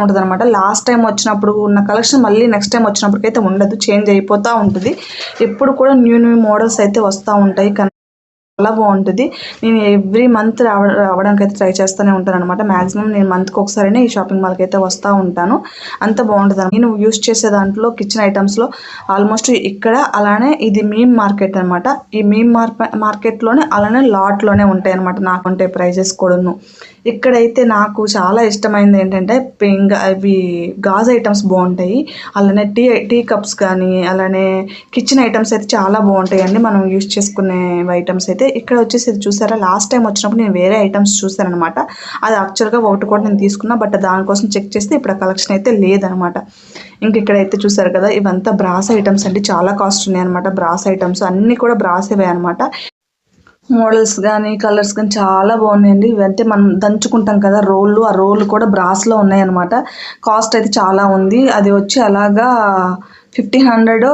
ఉంటుందన్నమాట. Last time వచ్చినప్పుడు ఉన్న కలెక్షన్ మళ్ళీ నెక్స్ట్ టైం వచ్చినప్పటికైతే ఉండదు, చేంజ్ అయిపోతూ ఉంటుంది. ఎప్పుడు కూడా న్యూ మోడల్స్ అయితే వస్తూ ఉంటాయి. చాలా బాగుంటుంది. నేను ఎవ్రీ మంత్ రావడానికి అయితే ట్రై చేస్తూనే ఉంటాను అనమాట. మ్యాక్సిమం నేను మంత్కి ఒకసారైనా ఈ షాపింగ్ మాల్కి అయితే వస్తూ ఉంటాను. అంత బాగుంటుంది. నేను యూస్ చేసే దాంట్లో కిచెన్ ఐటమ్స్లో ఆల్మోస్ట్ ఇక్కడ అలానే ఇది మీమ్ మార్కెట్ అనమాట. ఈ మీమ్ మార్కెట్లోనే అలానే లాట్లోనే ఉంటాయి అనమాట. నాకు ఉంటే ప్రైజెస్ కూడాను. ఇక్కడైతే నాకు చాలా ఇష్టమైనది ఏంటంటే అవి గాజు ఐటమ్స్ బాగుంటాయి. అలానే టీ కప్స్ కానీ అలానే కిచెన్ ఐటమ్స్ అయితే చాలా బాగుంటాయండి. మనం యూస్ చేసుకునే ఐటమ్స్ అయితే ఇక్కడ వచ్చేసి ఇది చూసారా, లాస్ట్ టైం వచ్చినప్పుడు నేను వేరే ఐటమ్స్ చూసాను అనమాట. అది యాక్చువల్గా ఒకటి కూడా నేను తీసుకున్నా, బట్ దానికోసం చెక్ చేస్తే ఇప్పుడు ఆ కలెక్షన్ అయితే లేదనమాట. ఇంక ఇక్కడైతే చూసారు కదా, ఇవంతా బ్రాస్ ఐటమ్స్ అండి. చాలా కాస్ట్ ఉన్నాయి అనమాట. బ్రాస్ ఐటమ్స్ అన్నీ కూడా బ్రాసేవే అనమాట. మోడల్స్ కానీ కలర్స్ కానీ చాలా బాగున్నాయండి. ఇవంటే మనం దంచుకుంటాం కదా రోళ్ళు, ఆ రోళ్ళు కూడా బ్రాస్లో ఉన్నాయన్నమాట. కాస్ట్ అయితే చాలా ఉంది. అది వచ్చి అలాగా 1500